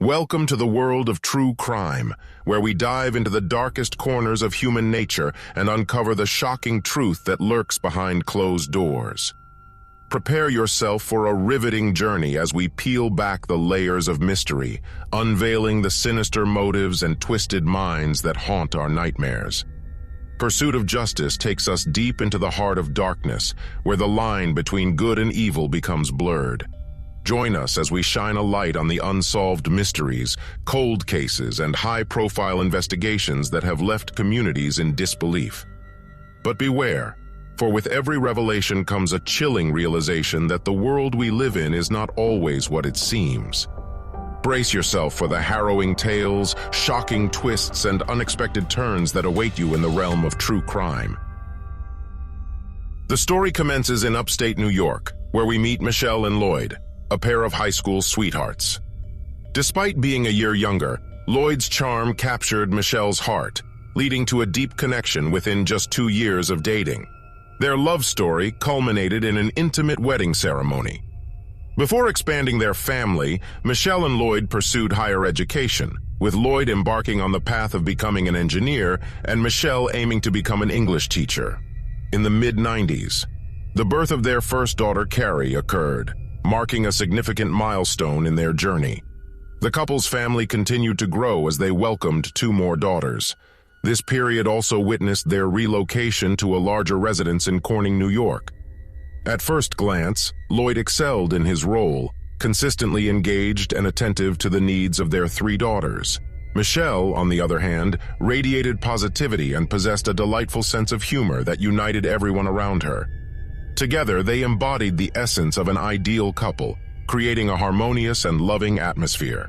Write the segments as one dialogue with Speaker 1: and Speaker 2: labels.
Speaker 1: Welcome to the world of true crime, where we dive into the darkest corners of human nature and uncover the shocking truth that lurks behind closed doors. Prepare yourself for a riveting journey as we peel back the layers of mystery, unveiling the sinister motives and twisted minds that haunt our nightmares. Pursuit of justice takes us deep into the heart of darkness, where the line between good and evil becomes blurred. Join us as we shine a light on the unsolved mysteries, cold cases, and high-profile investigations that have left communities in disbelief. But beware, for with every revelation comes a chilling realization that the world we live in is not always what it seems. Brace yourself for the harrowing tales, shocking twists, and unexpected turns that await you in the realm of true crime. The story commences in upstate New York, where we meet Michele and Lloyd, a pair of high school sweethearts. Despite being a year younger, Lloyd's charm captured Michele's heart, leading to a deep connection within just 2 years of dating. Their love story culminated in an intimate wedding ceremony. Before expanding their family, Michele and Lloyd pursued higher education, with Lloyd embarking on the path of becoming an engineer and Michele aiming to become an English teacher. In the mid-90s, the birth of their first daughter, Karrie, occurred, marking a significant milestone in their journey. The couple's family continued to grow as they welcomed 2 more daughters. This period also witnessed their relocation to a larger residence in Corning, New York. At first glance, Lloyd excelled in his role, consistently engaged and attentive to the needs of their 3 daughters. Michele, on the other hand, radiated positivity and possessed a delightful sense of humor that united everyone around her. Together, they embodied the essence of an ideal couple, creating a harmonious and loving atmosphere.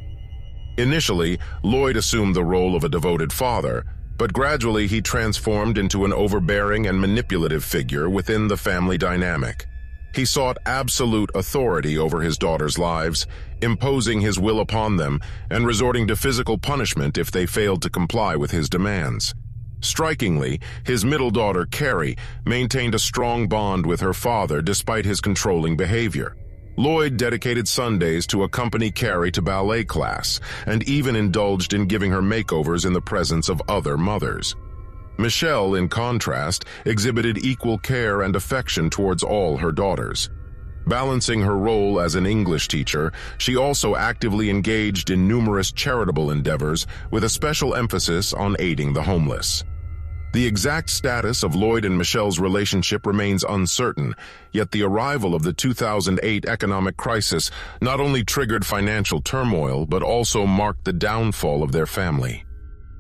Speaker 1: Initially, Lloyd assumed the role of a devoted father, but gradually he transformed into an overbearing and manipulative figure within the family dynamic. He sought absolute authority over his daughters' lives, imposing his will upon them and resorting to physical punishment if they failed to comply with his demands. Strikingly, his middle daughter, Karrie, maintained a strong bond with her father despite his controlling behavior. Lloyd dedicated Sundays to accompany Karrie to ballet class and even indulged in giving her makeovers in the presence of other mothers. Michele, in contrast, exhibited equal care and affection towards all her daughters. Balancing her role as an English teacher, she also actively engaged in numerous charitable endeavors with a special emphasis on aiding the homeless. The exact status of Lloyd and Michele's relationship remains uncertain, yet the arrival of the 2008 economic crisis not only triggered financial turmoil but also marked the downfall of their family.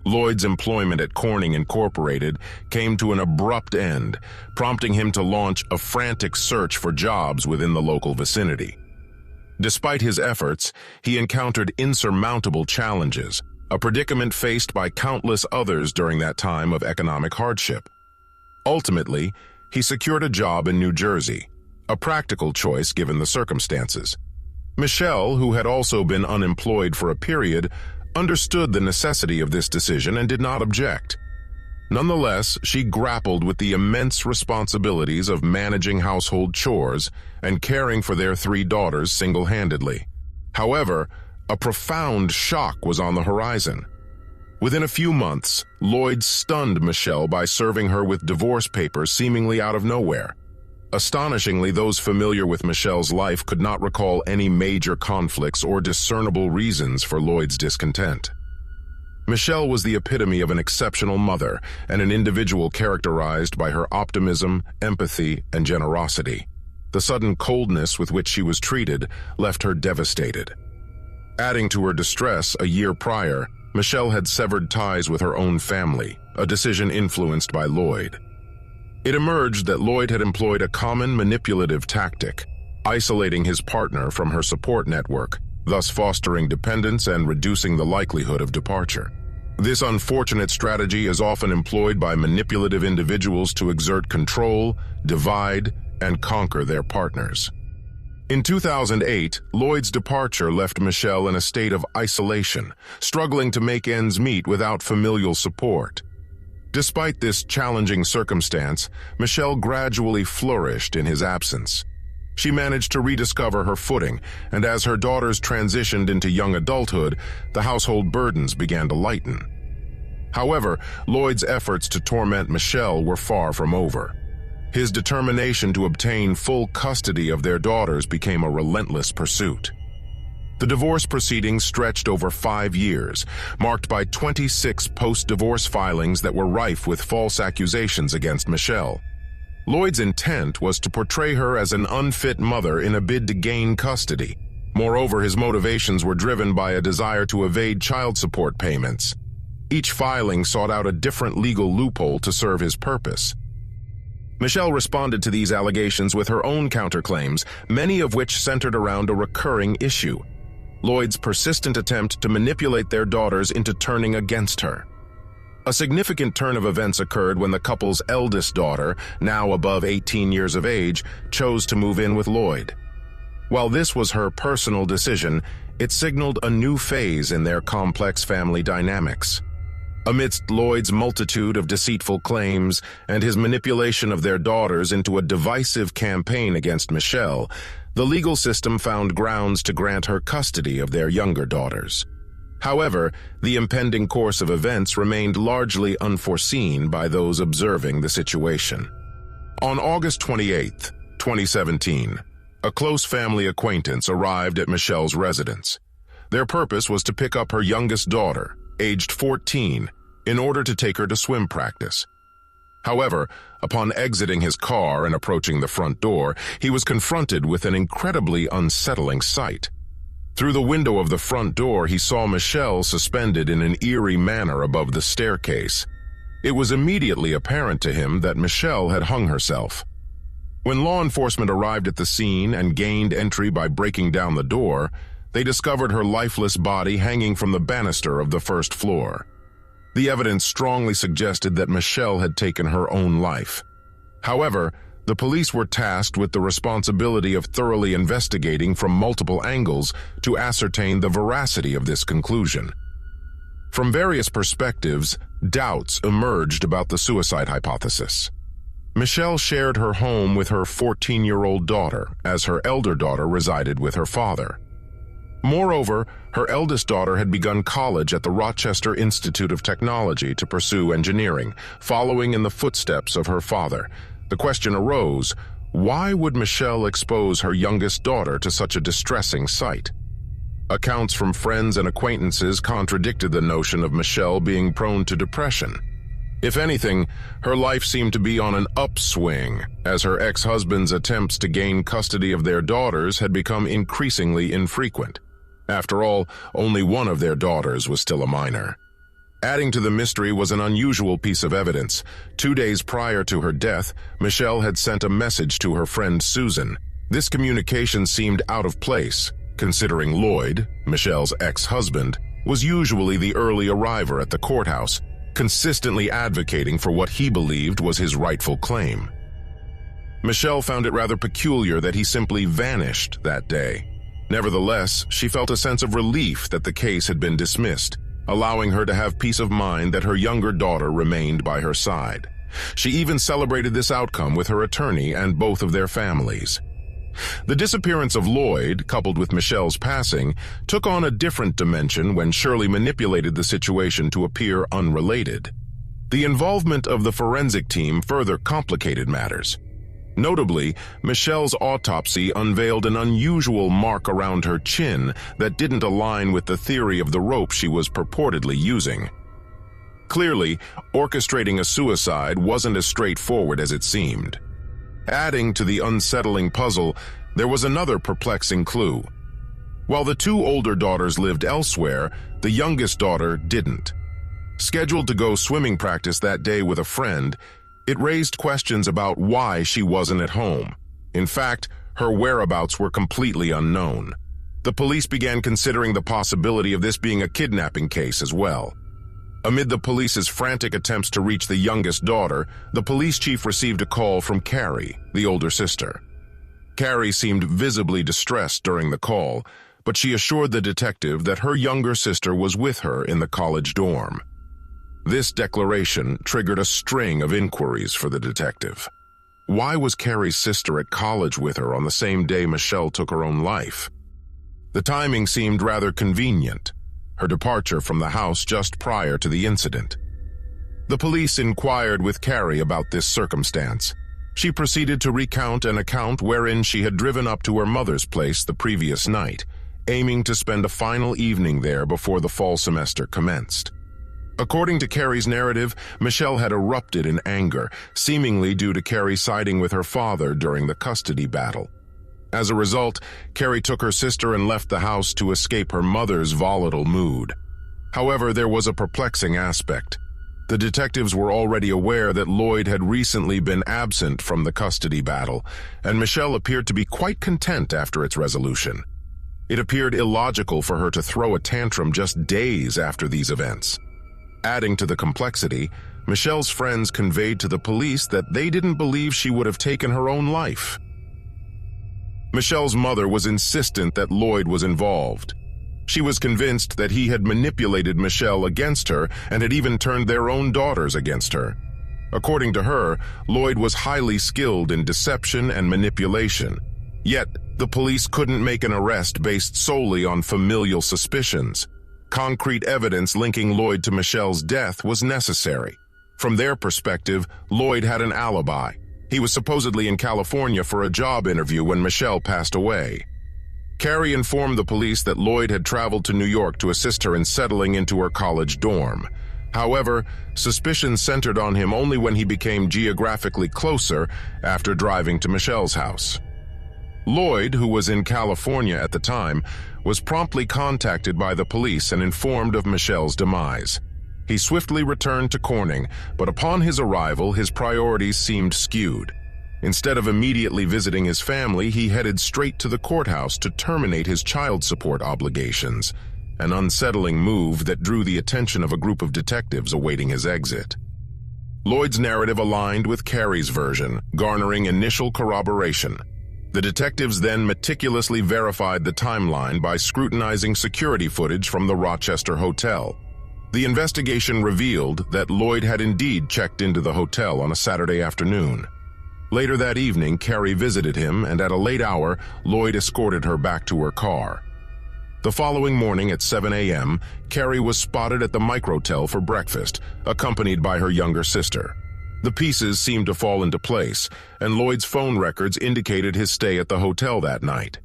Speaker 1: Lloyd's employment at Corning Incorporated came to an abrupt end, prompting him to launch a frantic search for jobs within the local vicinity. Despite his efforts, he encountered insurmountable challenges, a predicament faced by countless others during that time of economic hardship. Ultimately, he secured a job in New Jersey, a practical choice given the circumstances. Michele, who had also been unemployed for a period, understood the necessity of this decision and did not object. Nonetheless, she grappled with the immense responsibilities of managing household chores and caring for their 3 daughters single-handedly. However, a profound shock was on the horizon. Within a few months, Lloyd stunned Michele by serving her with divorce papers seemingly out of nowhere. Astonishingly, those familiar with Michele's life could not recall any major conflicts or discernible reasons for Lloyd's discontent. Michele was the epitome of an exceptional mother and an individual characterized by her optimism, empathy, and generosity. The sudden coldness with which she was treated left her devastated. Adding to her distress, a year prior, Michele had severed ties with her own family, a decision influenced by Lloyd. It emerged that Lloyd had employed a common manipulative tactic, isolating his partner from her support network, thus fostering dependence and reducing the likelihood of departure. This unfortunate strategy is often employed by manipulative individuals to exert control, divide, and conquer their partners. In 2008, Lloyd's departure left Michele in a state of isolation, struggling to make ends meet without familial support. Despite this challenging circumstance, Michele gradually flourished in his absence. She managed to rediscover her footing, and as her daughters transitioned into young adulthood, the household burdens began to lighten. However, Lloyd's efforts to torment Michele were far from over. His determination to obtain full custody of their daughters became a relentless pursuit. The divorce proceedings stretched over 5 years, marked by 26 post-divorce filings that were rife with false accusations against Michele. Lloyd's intent was to portray her as an unfit mother in a bid to gain custody. Moreover, his motivations were driven by a desire to evade child support payments. Each filing sought out a different legal loophole to serve his purpose. Michele responded to these allegations with her own counterclaims, many of which centered around a recurring issue: Lloyd's persistent attempt to manipulate their daughters into turning against her. A significant turn of events occurred when the couple's eldest daughter, now above 18 years of age, chose to move in with Lloyd. While this was her personal decision, it signaled a new phase in their complex family dynamics. Amidst Lloyd's multitude of deceitful claims and his manipulation of their daughters into a divisive campaign against Michele, the legal system found grounds to grant her custody of their younger daughters. However, the impending course of events remained largely unforeseen by those observing the situation. On August 28, 2017, a close family acquaintance arrived at Michele's residence. Their purpose was to pick up her youngest daughter, aged 14, in order to take her to swim practice. However, upon exiting his car and approaching the front door, he was confronted with an incredibly unsettling sight. Through the window of the front door, he saw Michele suspended in an eerie manner above the staircase. It was immediately apparent to him that Michele had hung herself. When law enforcement arrived at the scene and gained entry by breaking down the door, they discovered her lifeless body hanging from the banister of the first floor. The evidence strongly suggested that Michele had taken her own life. However, the police were tasked with the responsibility of thoroughly investigating from multiple angles to ascertain the veracity of this conclusion. From various perspectives, doubts emerged about the suicide hypothesis. Michele shared her home with her 14-year-old daughter, as her elder daughter resided with her father. Moreover, her eldest daughter had begun college at the Rochester Institute of Technology to pursue engineering, following in the footsteps of her father. The question arose, why would Michele expose her youngest daughter to such a distressing sight? Accounts from friends and acquaintances contradicted the notion of Michele being prone to depression. If anything, her life seemed to be on an upswing, as her ex-husband's attempts to gain custody of their daughters had become increasingly infrequent. After all, only one of their daughters was still a minor. Adding to the mystery was an unusual piece of evidence. 2 days prior to her death, Michele had sent a message to her friend Susan. This communication seemed out of place, considering Lloyd, Michele's ex-husband, was usually the early arriver at the courthouse, consistently advocating for what he believed was his rightful claim. Michele found it rather peculiar that he simply vanished that day. Nevertheless, she felt a sense of relief that the case had been dismissed, allowing her to have peace of mind that her younger daughter remained by her side. She even celebrated this outcome with her attorney and both of their families. The disappearance of Lloyd, coupled with Michele's passing, took on a different dimension when Shirley manipulated the situation to appear unrelated. The involvement of the forensic team further complicated matters. Notably, Michele's autopsy unveiled an unusual mark around her chin that didn't align with the theory of the rope she was purportedly using. Clearly, orchestrating a suicide wasn't as straightforward as it seemed. Adding to the unsettling puzzle, there was another perplexing clue. While the two older daughters lived elsewhere, the youngest daughter didn't. Scheduled to go swimming practice that day with a friend, it raised questions about why she wasn't at home. In fact, her whereabouts were completely unknown. The police began considering the possibility of this being a kidnapping case as well. Amid the police's frantic attempts to reach the youngest daughter, the police chief received a call from Karrie, the older sister. Karrie seemed visibly distressed during the call, but she assured the detective that her younger sister was with her in the college dorm. This declaration triggered a string of inquiries for the detective. Why was Karrie's sister at college with her on the same day Michele took her own life? The timing seemed rather convenient, her departure from the house just prior to the incident. The police inquired with Karrie about this circumstance. She proceeded to recount an account wherein she had driven up to her mother's place the previous night, aiming to spend a final evening there before the fall semester commenced. According to Karrie's narrative, Michele had erupted in anger, seemingly due to Karrie siding with her father during the custody battle. As a result, Karrie took her sister and left the house to escape her mother's volatile mood. However, there was a perplexing aspect. The detectives were already aware that Lloyd had recently been absent from the custody battle, and Michele appeared to be quite content after its resolution. It appeared illogical for her to throw a tantrum just days after these events. Adding to the complexity, Michele's friends conveyed to the police that they didn't believe she would have taken her own life. Michele's mother was insistent that Lloyd was involved. She was convinced that he had manipulated Michele against her and had even turned their own daughters against her. According to her, Lloyd was highly skilled in deception and manipulation. Yet, the police couldn't make an arrest based solely on familial suspicions. Concrete evidence linking Lloyd to Michele's death was necessary. From their perspective, Lloyd had an alibi. He was supposedly in California for a job interview when Michele passed away. Karrie informed the police that Lloyd had traveled to New York to assist her in settling into her college dorm. However, suspicions centered on him only when he became geographically closer after driving to Michele's house. Lloyd, who was in California at the time, was promptly contacted by the police and informed of Michele's demise. He swiftly returned to Corning, but upon his arrival, his priorities seemed skewed. Instead of immediately visiting his family, he headed straight to the courthouse to terminate his child support obligations, an unsettling move that drew the attention of a group of detectives awaiting his exit. Lloyd's narrative aligned with Karrie's version, garnering initial corroboration. The detectives then meticulously verified the timeline by scrutinizing security footage from the Rochester hotel. The investigation revealed that Lloyd had indeed checked into the hotel on a Saturday afternoon. Later that evening, Karrie visited him, and at a late hour, Lloyd escorted her back to her car. The following morning at 7 a.m., Karrie was spotted at the Microtel for breakfast, accompanied by her younger sister. The pieces seemed to fall into place, and Lloyd's phone records indicated his stay at the hotel that night.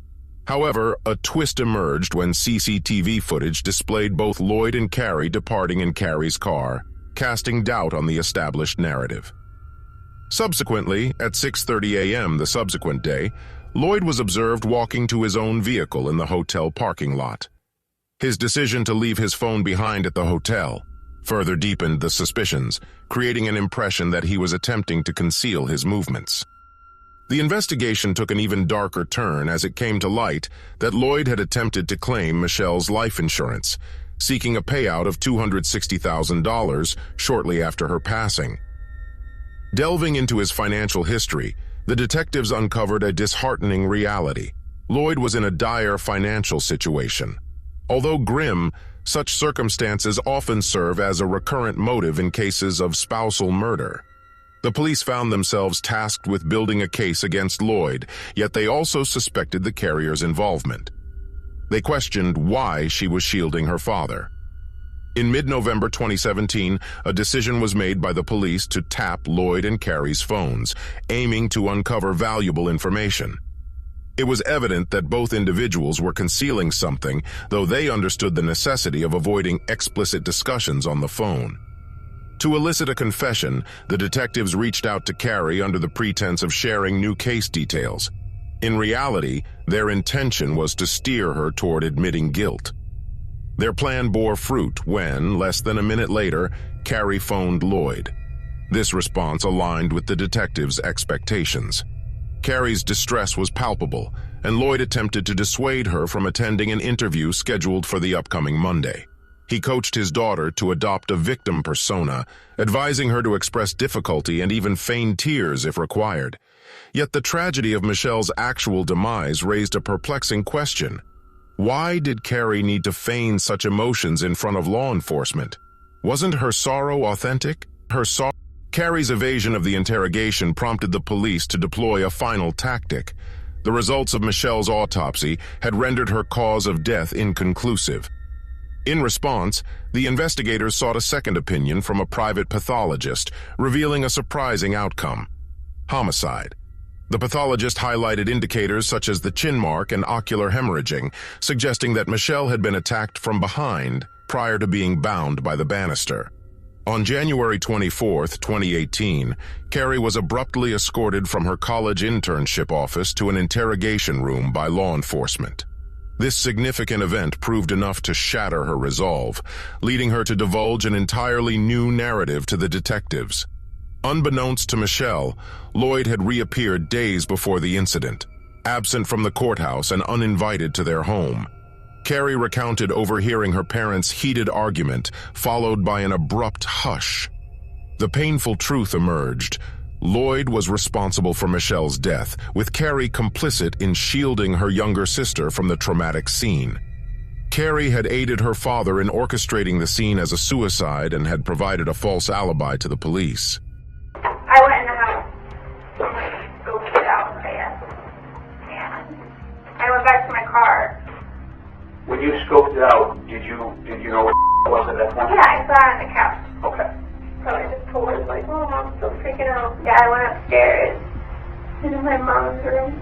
Speaker 1: However, a twist emerged when CCTV footage displayed both Lloyd and Karrie departing in Karrie's car, casting doubt on the established narrative. Subsequently, at 6:30 a.m. the subsequent day, Lloyd was observed walking to his own vehicle in the hotel parking lot. His decision to leave his phone behind at the hotel further deepened the suspicions, creating an impression that he was attempting to conceal his movements. The investigation took an even darker turn as it came to light that Lloyd had attempted to claim Michele's life insurance, seeking a payout of $260,000 shortly after her passing. Delving into his financial history, the detectives uncovered a disheartening reality. Lloyd was in a dire financial situation. Although grim, such circumstances often serve as a recurrent motive in cases of spousal murder. The police found themselves tasked with building a case against Lloyd, yet they also suspected the carrier's involvement. They questioned why she was shielding her father. In mid-November 2017, a decision was made by the police to tap Lloyd and Karrie's phones, aiming to uncover valuable information. It was evident that both individuals were concealing something, though they understood the necessity of avoiding explicit discussions on the phone. To elicit a confession, the detectives reached out to Karrie under the pretense of sharing new case details. In reality, their intention was to steer her toward admitting guilt. Their plan bore fruit when, less than a minute later, Karrie phoned Lloyd. This response aligned with the detectives' expectations. Karrie's distress was palpable, and Lloyd attempted to dissuade her from attending an interview scheduled for the upcoming Monday. He coached his daughter to adopt a victim persona, advising her to express difficulty and even feign tears if required. Yet the tragedy of Michele's actual demise raised a perplexing question. Why did Karrie need to feign such emotions in front of law enforcement? Wasn't her sorrow authentic? Karrie's evasion of the interrogation prompted the police to deploy a final tactic. The results of Michelle's autopsy had rendered her cause of death inconclusive. In response, the investigators sought a second opinion from a private pathologist, revealing a surprising outcome: homicide. The pathologist highlighted indicators such as the chin mark and ocular hemorrhaging, suggesting that Michele had been attacked from behind prior to being bound by the banister. On January 24, 2018, Karrie was abruptly escorted from her college internship office to an interrogation room by law enforcement. This significant event proved enough to shatter her resolve, leading her to divulge an entirely new narrative to the detectives. Unbeknownst to Michele, Lloyd had reappeared days before the incident, absent from the courthouse and uninvited to their home. Karrie recounted overhearing her parents' heated argument, followed by an abrupt hush. The painful truth emerged. Lloyd was responsible for Michelle's death, with Karrie complicit in shielding her younger sister from the traumatic scene. Karrie had aided her father in orchestrating the scene as a suicide and had provided a false alibi to the police.
Speaker 2: I went in the house to go get out, I guess, and I went back to my car.
Speaker 3: When you scoped it out, did you know what it was at that point?
Speaker 2: Yeah, I saw it on the couch.
Speaker 3: Okay.
Speaker 2: So I just told her, like, oh, I'm still freaking out. Yeah, I went upstairs into my mom's room,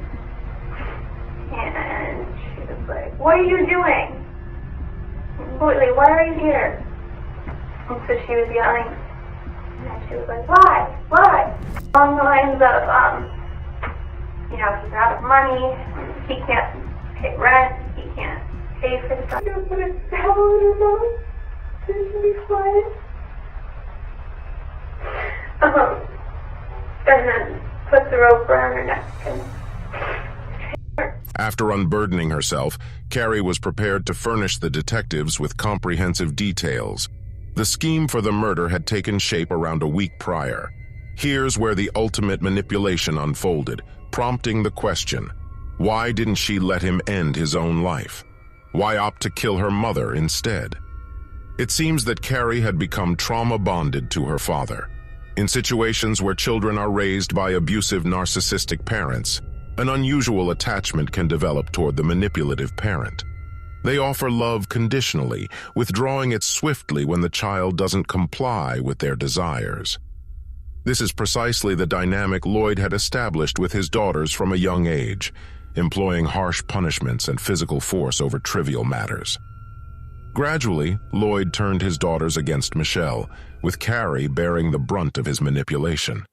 Speaker 2: and she was like, what are you doing? Completely, why are you here? And so she was yelling, and she was like, why? Along the lines of, he's out of money, he can't pay rent, he can't pay for the stuff. Put a spell on her mom, so she can be quiet. And then put the rope around her neck and...
Speaker 1: After unburdening herself, Karrie was prepared to furnish the detectives with comprehensive details. The scheme for the murder had taken shape around a week prior. Here's where the ultimate manipulation unfolded, prompting the question: why didn't she let him end his own life? Why opt to kill her mother instead? It seems that Karrie had become trauma-bonded to her father. In situations where children are raised by abusive narcissistic parents, an unusual attachment can develop toward the manipulative parent. They offer love conditionally, withdrawing it swiftly when the child doesn't comply with their desires. This is precisely the dynamic Lloyd had established with his daughters from a young age, employing harsh punishments and physical force over trivial matters. Gradually, Lloyd turned his daughters against Michele, with Karrie bearing the brunt of his manipulation.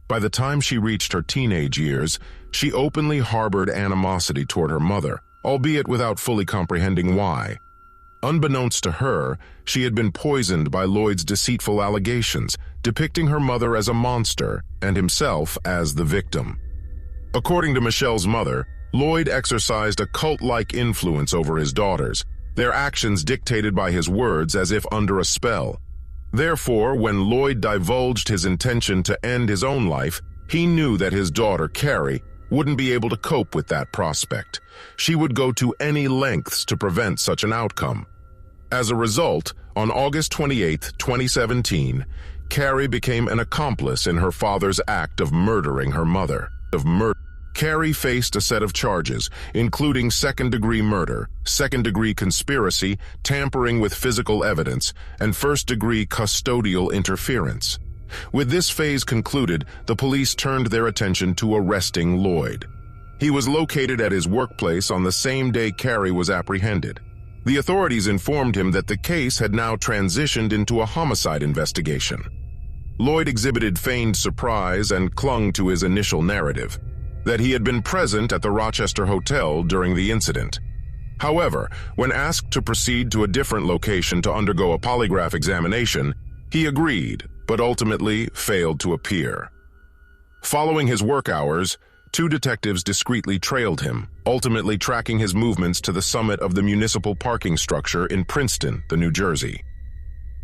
Speaker 1: By the time she reached her teenage years, she openly harbored animosity toward her mother, albeit without fully comprehending why. Unbeknownst to her, she had been poisoned by Lloyd's deceitful allegations, depicting her mother as a monster and himself as the victim. According to Michele's mother, Lloyd exercised a cult-like influence over his daughters, their actions dictated by his words as if under a spell. Therefore, when Lloyd divulged his intention to end his own life, he knew that his daughter, Karrie, wouldn't be able to cope with that prospect. She would go to any lengths to prevent such an outcome. As a result, on August 28, 2017, Karrie became an accomplice in her father's act of murdering her mother. Karrie faced a set of charges, including second-degree murder, second-degree conspiracy, tampering with physical evidence, and first-degree custodial interference. With this phase concluded, the police turned their attention to arresting Lloyd. He was located at his workplace on the same day Karrie was apprehended. The authorities informed him that the case had now transitioned into a homicide investigation. Lloyd exhibited feigned surprise and clung to his initial narrative, that he had been present at the Rochester Hotel during the incident. However, when asked to proceed to a different location to undergo a polygraph examination, he agreed, but ultimately failed to appear. Following his work hours, two detectives discreetly trailed him, ultimately tracking his movements to the summit of the municipal parking structure in Princeton, New Jersey.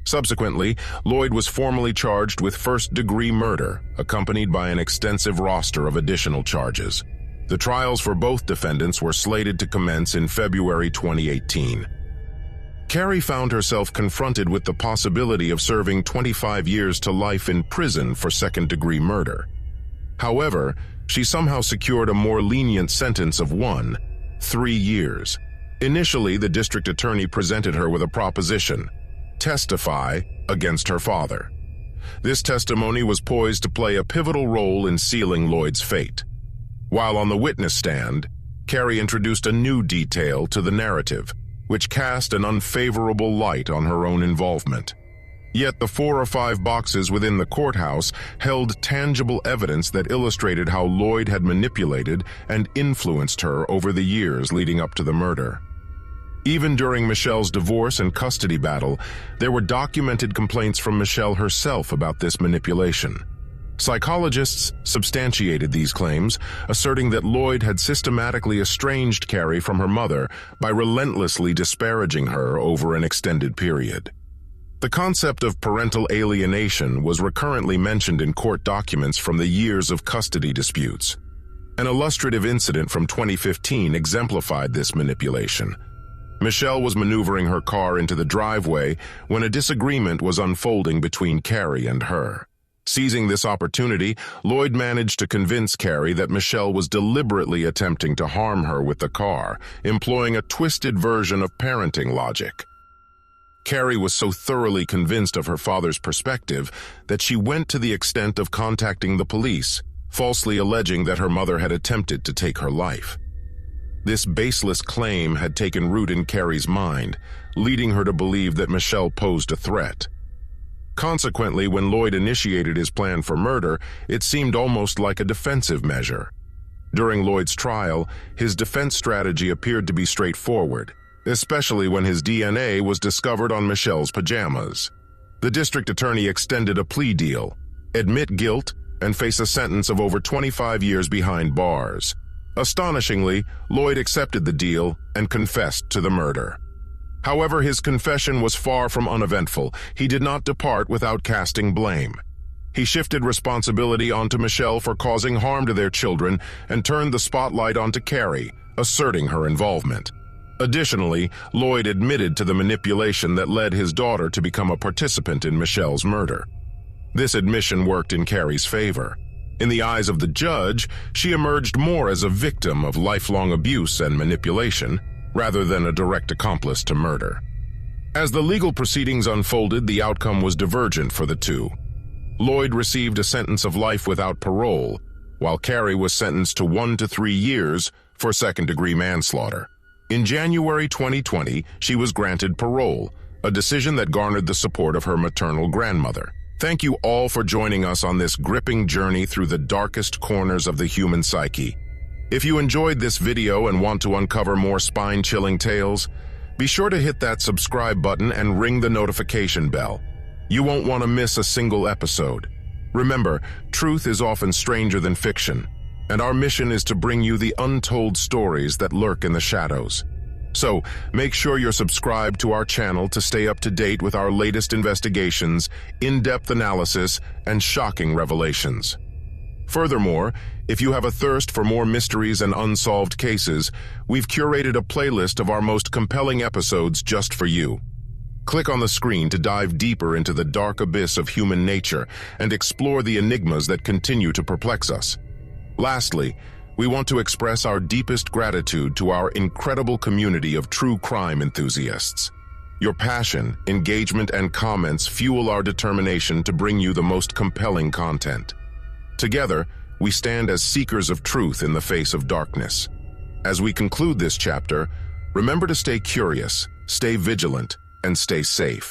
Speaker 1: Subsequently, Lloyd was formally charged with first-degree murder, accompanied by an extensive roster of additional charges. The trials for both defendants were slated to commence in February 2018. Karrie found herself confronted with the possibility of serving 25 years to life in prison for second-degree murder. However, she somehow secured a more lenient sentence of 3 years. Initially, the district attorney presented her with a proposition: testify against her father. This testimony was poised to play a pivotal role in sealing Lloyd's fate. While on the witness stand, Karrie introduced a new detail to the narrative, which cast an unfavorable light on her own involvement. Yet the 4 or 5 boxes within the courthouse held tangible evidence that illustrated how Lloyd had manipulated and influenced her over the years leading up to the murder. Even during Michelle's divorce and custody battle, there were documented complaints from Michele herself about this manipulation. Psychologists substantiated these claims, asserting that Lloyd had systematically estranged Karrie from her mother by relentlessly disparaging her over an extended period. The concept of parental alienation was recurrently mentioned in court documents from the years of custody disputes. An illustrative incident from 2015 exemplified this manipulation. Michele was maneuvering her car into the driveway when a disagreement was unfolding between Karrie and her. Seizing this opportunity, Lloyd managed to convince Karrie that Michele was deliberately attempting to harm her with the car, employing a twisted version of parenting logic. Karrie was so thoroughly convinced of her father's perspective that she went to the extent of contacting the police, falsely alleging that her mother had attempted to take her life. This baseless claim had taken root in Karrie's mind, leading her to believe that Michele posed a threat. Consequently, when Lloyd initiated his plan for murder, it seemed almost like a defensive measure. During Lloyd's trial, his defense strategy appeared to be straightforward, especially when his DNA was discovered on Michelle's pajamas. The district attorney extended a plea deal: admit guilt and face a sentence of over 25 years behind bars. Astonishingly, Lloyd accepted the deal and confessed to the murder. However, his confession was far from uneventful. He did not depart without casting blame. He shifted responsibility onto Michele for causing harm to their children and turned the spotlight onto Karrie, asserting her involvement. Additionally, Lloyd admitted to the manipulation that led his daughter to become a participant in Michelle's murder. This admission worked in Karrie's favor. In the eyes of the judge, she emerged more as a victim of lifelong abuse and manipulation, rather than a direct accomplice to murder. As the legal proceedings unfolded, the outcome was divergent for the two. Lloyd received a sentence of life without parole, while Karrie was sentenced to 1 to 3 years for second-degree manslaughter. In January 2020, she was granted parole, a decision that garnered the support of her maternal grandmother. Thank you all for joining us on this gripping journey through the darkest corners of the human psyche. If you enjoyed this video and want to uncover more spine-chilling tales, be sure to hit that subscribe button and ring the notification bell. You won't want to miss a single episode. Remember, truth is often stranger than fiction, and our mission is to bring you the untold stories that lurk in the shadows. So, make sure you're subscribed to our channel to stay up to date with our latest investigations, in-depth analysis, and shocking revelations. Furthermore, if you have a thirst for more mysteries and unsolved cases, we've curated a playlist of our most compelling episodes just for you. Click on the screen to dive deeper into the dark abyss of human nature and explore the enigmas that continue to perplex us. Lastly, we want to express our deepest gratitude to our incredible community of true crime enthusiasts. Your passion, engagement, and comments fuel our determination to bring you the most compelling content. Together, we stand as seekers of truth in the face of darkness. As we conclude this chapter, remember to stay curious, stay vigilant, and stay safe.